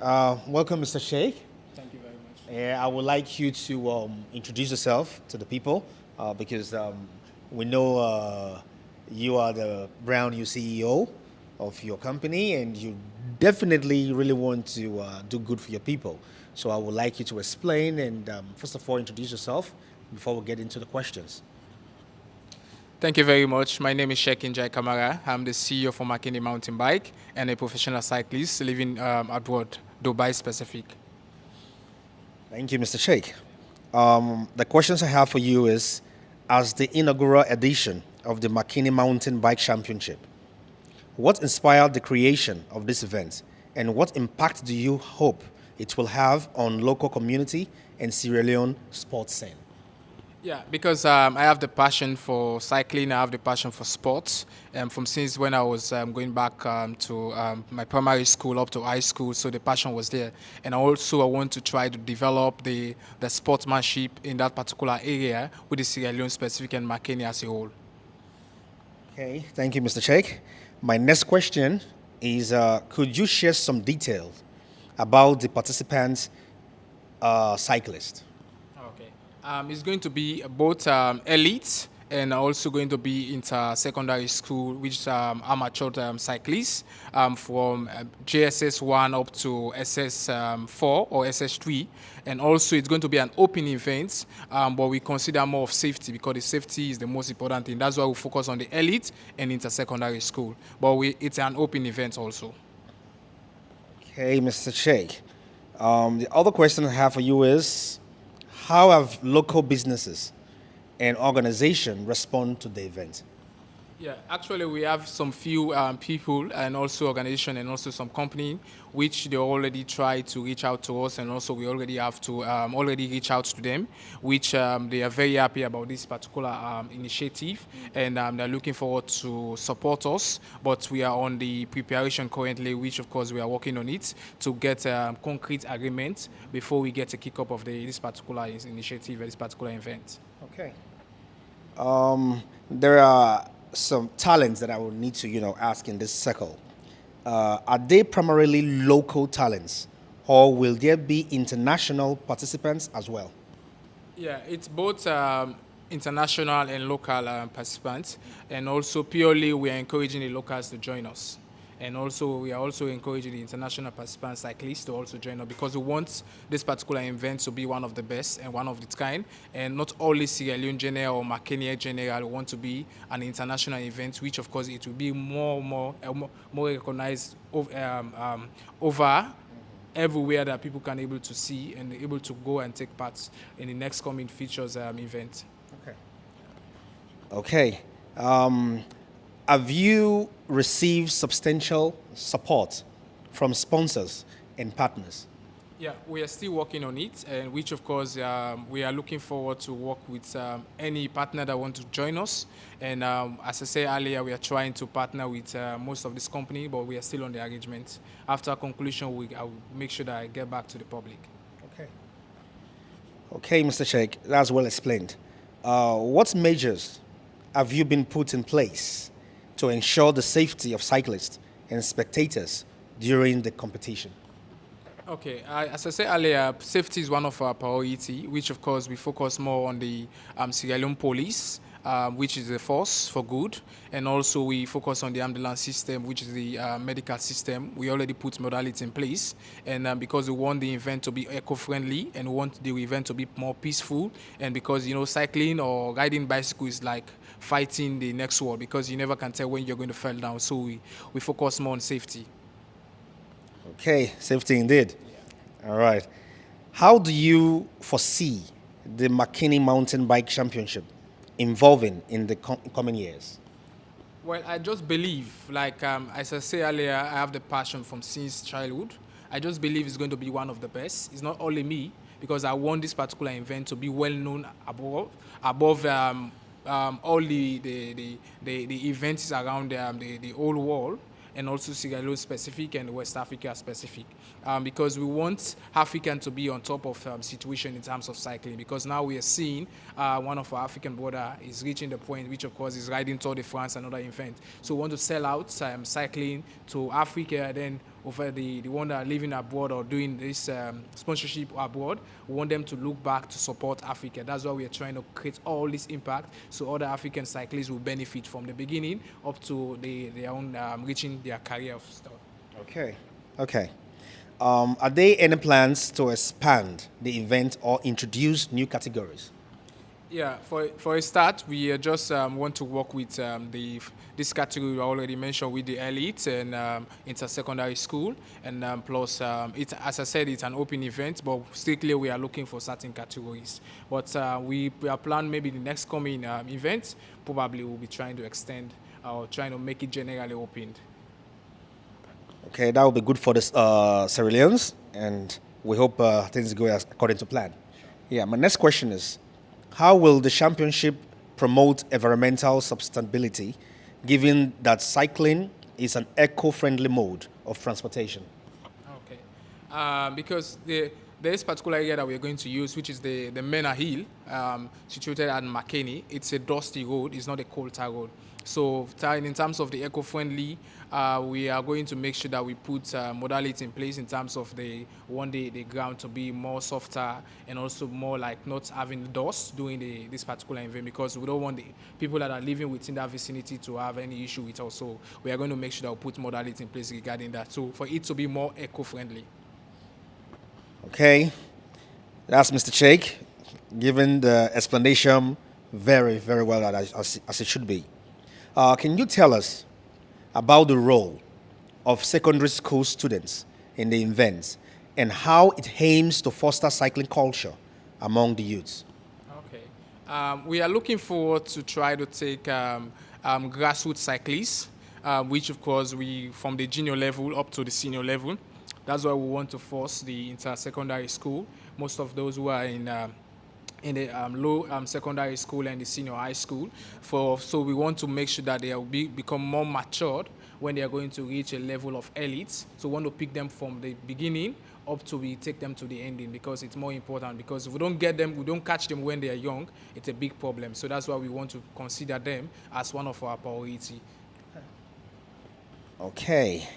Welcome, Mr. Sheikh. Thank you very much. I would like you to introduce yourself to the people because we know you are the brand new CEO of your company and you definitely really want to do good for your people. So I would like you to explain and first of all introduce yourself before we get into the questions. Thank you very much. My name is Sheikh Njai Kamara. I'm the CEO for Makeni Mountain Bike and a professional cyclist living abroad, Dubai specific. Thank you, Mr. Sheikh. The questions I have for you is, as the inaugural edition of the Makeni Mountain Bike Championship, what inspired the creation of this event, and what impact do you hope it will have on local community and Sierra Leone sports scene? Yeah, because I have the passion for cycling, I have the passion for sports. From since when I was going back to my primary school up to high school, so the passion was there. And I want to try to develop the sportsmanship in that particular area with the Sierra Leone specific and Makeni as a whole. Okay, thank you, Mr. Sheikh. My next question is, could you share some details about the participants cyclist? Okay. It's going to be both elite and also going to be inter-secondary school, which amateur cyclists from JSS 1 up to SS 4 or SS 3. And also it's going to be an open event, but we consider more of safety because the safety is the most important thing. That's why we focus on the elite and inter-secondary school. But it's an open event also. Okay, Mr. Sheikh. The other question I have for you is, how have local businesses and organization respond to the event? Yeah, actually, we have some few people and also organization and also some company which they already try to reach out to us, and also we already have to already reach out to them, which they are very happy about this particular initiative, and they're looking forward to support us. But we are on the preparation currently, which of course we are working on it to get concrete agreement before we get a kick up of this particular initiative, this particular event. Okay. There are some talents that I would need to, ask in this circle. Are they primarily local talents, or will there be international participants as well? Yeah, it's both international and local participants, and also purely we are encouraging the locals to join us. And also, we are also encouraging the international participants, cyclists, to also join us because we want this particular event to be one of the best and one of its kind. And not only Sierra Leone General or Makeni General want to be an international event, which of course it will be more recognized over everywhere that people can able to see and able to go and take part in the next coming features event. Okay. Okay. Have you received substantial support from sponsors and partners? Yeah, we are still working on it, and which of course we are looking forward to work with any partner that want to join us. And as I said earlier, we are trying to partner with most of this company, but we are still on the arrangement. After conclusion, I will make sure that I get back to the public. Okay. Okay, Mr. Sheikh, that's well explained. What measures have you been put in place to ensure the safety of cyclists and spectators during the competition? Okay, as I said earlier, safety is one of our priority, which of course we focus more on the Sierra Leone police, which is the force for good, and also we focus on the ambulance system, which is the medical system. We already put modalities in place, and because we want the event to be eco-friendly and we want the event to be more peaceful, and because cycling or riding bicycle is like fighting the next war because you never can tell when you're going to fall down. So we focus more on safety. Okay, safety indeed. All right. How do you foresee the Makeni Mountain Bike Championship evolving in the coming years? Well, I just believe, like as I said earlier, I have the passion from since childhood. I just believe it's going to be one of the best. It's not only me, because I want this particular event to be well known above all the events around the whole world, and also Sierra Leone specific and West Africa specific, because we want African to be on top of situation in terms of cycling, because now we are seeing one of our African brother is reaching the point which of course is riding Tour de France, another event. So we want to sell out cycling to Africa, then over the one that are living abroad or doing this sponsorship abroad. We want them to look back to support Africa. That's why we are trying to create all this impact so other African cyclists will benefit from the beginning up to their own reaching their career of stuff. Okay. Okay. Are there any plans to expand the event or introduce new categories? Yeah, for a start, we just want to work with this category I already mentioned with the elite and inter-secondary school, and plus, as I said, it's an open event, but strictly we are looking for certain categories. But we are planning maybe the next coming event, probably we'll be trying to extend or trying to make it generally opened. Okay, that will be good for the Sierra Leoneans, and we hope things go according to plan. Yeah, my next question is, how will the championship promote environmental sustainability, given that cycling is an eco-friendly mode of transportation? Okay, because there is particular area that we're going to use, which is the Mena Hill, situated at Makeni. It's a dusty road, it's not a coal tar road. So in terms of the eco-friendly, we are going to make sure that we put modality in place in terms of the ground to be more softer and also more like not having dust during this particular event, because we don't want the people that are living within that vicinity to have any issue with us. So we are going to make sure that we put modality in place regarding that, so for it to be more eco-friendly. Okay, that's Mr. Sheikh, given the explanation very, very well as it should be. Can you tell us about the role of secondary school students in the events and how it aims to foster cycling culture among the youths? Okay. We are looking forward to try to take grassroots cyclists, which of course we from the junior level up to the senior level. That's why we want to force the inter-secondary school. Most of those who are in the low secondary school and the senior high school. So we want to make sure that they will become more matured when they are going to reach a level of elites. So we want to pick them from the beginning up to we take them to the ending, because it's more important, because if we don't get them, we don't catch them when they are young, it's a big problem. So that's why we want to consider them as one of our priority. Okay.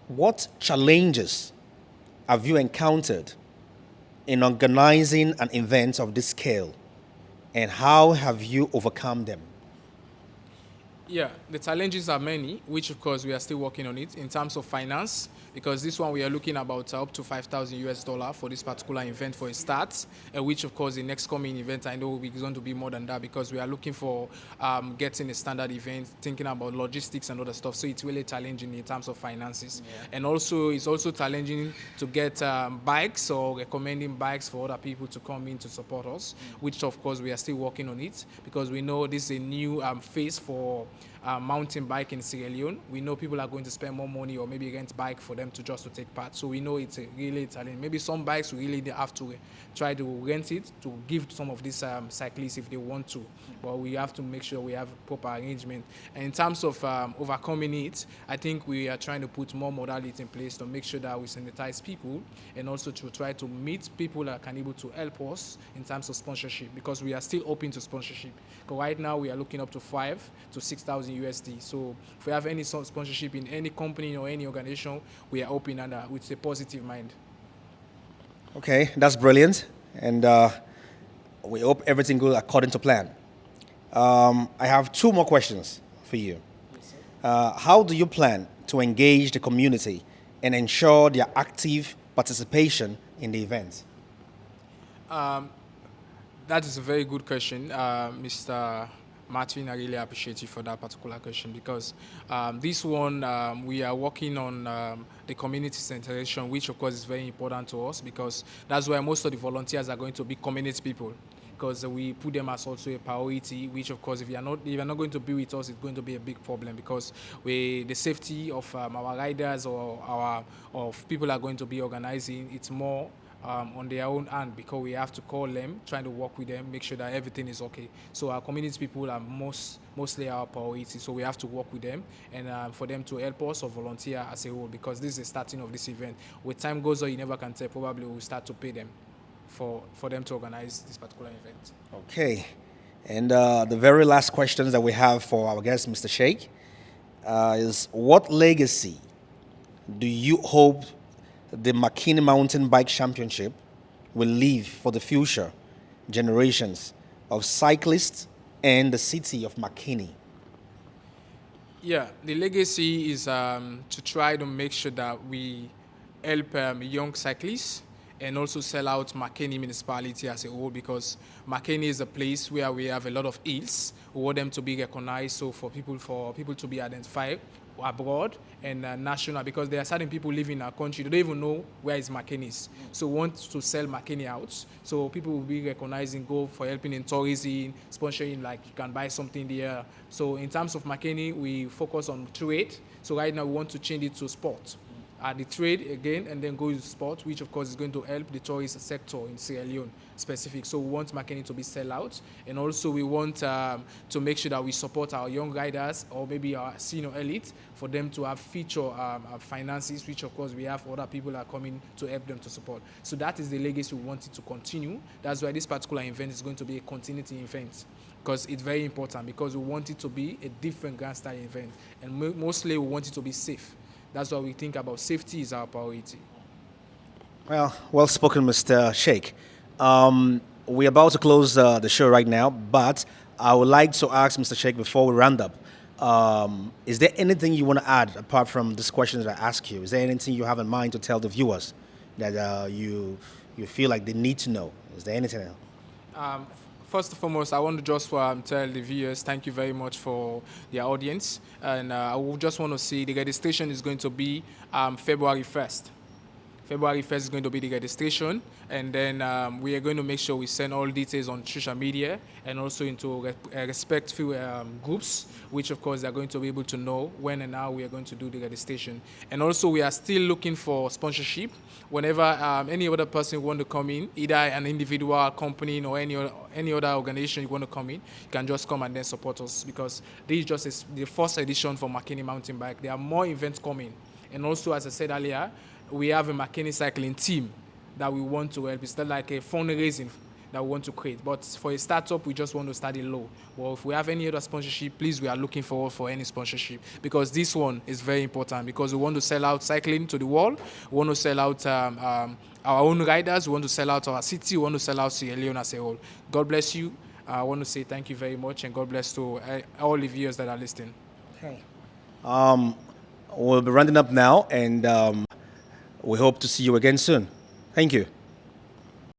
What challenges have you encountered in organizing an event of this scale, and how have you overcome them? Yeah, the challenges are many, which of course we are still working on it in terms of finance, because this one we are looking about up to $5,000 for this particular event for a start, which of course the next coming event I know is going to be more than that, because we are looking for getting a standard event, thinking about logistics and other stuff. So it's really challenging in terms of finances. Yeah. And also it's also challenging to get bikes or recommending bikes for other people to come in to support us, which of course we are still working on it, because we know this is a new phase for mountain bike in Sierra Leone. We know people are going to spend more money or maybe rent bike for them to take part. So we know it's a really challenge. Maybe some bikes we really have to try to rent it to give some of these cyclists if they want to. But we have to make sure we have a proper arrangement. And in terms of overcoming it, I think we are trying to put more modality in place to make sure that we sanitize people, and also to try to meet people that can able to help us in terms of sponsorship, because we are still open to sponsorship. Because right now we are looking up to 5,000 to 6,000 USD. So if we have any sponsorship in any company or any organization, we are open and with a positive mind. Okay, that's brilliant, and we hope everything goes according to plan. I have two more questions for you. Yes, how do you plan to engage the community and ensure their active participation in the event? That is a very good question, Mr. Martin. I really appreciate you for that particular question, because this one we are working on the community centration, which of course is very important to us, because that's where most of the volunteers are going to be community people, because we put them as also a priority, which of course if you are not going to be with us, it's going to be a big problem, because the safety of our riders or of people are going to be organizing, it's more on their own hand, because we have to call them, trying to work with them, make sure that everything is okay. So our community people are mostly our priority, so we have to work with them and for them to help us or volunteer as a whole, because this is the starting of this event. With time goes on, you never can tell, probably we'll start to pay them for them to organize this particular event. Okay, and the very last questions that we have for our guest, Mr. Sheikh, is what legacy do you hope the Makeni Mountain Bike Championship will leave for the future generations of cyclists and the city of Makeni? Yeah, the legacy is to try to make sure that we help young cyclists and also sell out Makeni municipality as a whole, because Makeni is a place where we have a lot of hills. We want them to be recognized, so for people to be identified abroad and national, because there are certain people living in our country, they don't even know where is Makeni is. So we want to sell Makeni out, so people will be recognizing, go for helping in tourism, sponsoring, like you can buy something there. So in terms of Makeni, we focus on trade. So right now we want to change it to sport. The trade again, and then go to sport, which of course is going to help the tourist sector in Sierra Leone specific. So we want Makeni to be sell out, and also we want to make sure that we support our young riders or maybe our senior elite for them to have future finances, which of course we have other people that are coming to help them to support. So that is the legacy we want it to continue. That's why this particular event is going to be a continuity event, because it's very important, because we want it to be a different Grand Style event, and mostly we want it to be safe. That's why we think about safety is our priority. Well spoken, Mr. Sheikh. We're about to close the show right now, but I would like to ask Mr. Sheikh before we round up. Is there anything you want to add apart from this question that I asked you? Is there anything you have in mind to tell the viewers that you feel like they need to know? Is there anything else? First and foremost, I want to just tell the viewers thank you very much for the audience. And I would just want to say the registration is going to be February 1st. February 1st is going to be the registration, and then we are going to make sure we send all details on social media and also into respectful groups, which of course they are going to be able to know when and how we are going to do the registration. And also we are still looking for sponsorship. Whenever any other person want to come in, either an individual, company, or any other organization you want to come in, you can just come and then support us, because this is just the first edition for Makeni Mountain Bike. There are more events coming. And also, as I said earlier, we have a Makeni cycling team that we want to help. It's not like a fundraising that we want to create. But for a startup, we just want to start it low. Well, if we have any other sponsorship, please, we are looking forward for any sponsorship, because this one is very important, because we want to sell out cycling to the world. We want to sell out our own riders. We want to sell out our city. We want to sell out Sierra Leone as a whole. God bless you. I want to say thank you very much, and God bless to all the viewers that are listening. Okay. We'll be rounding up now, and we hope to see you again soon. Thank you.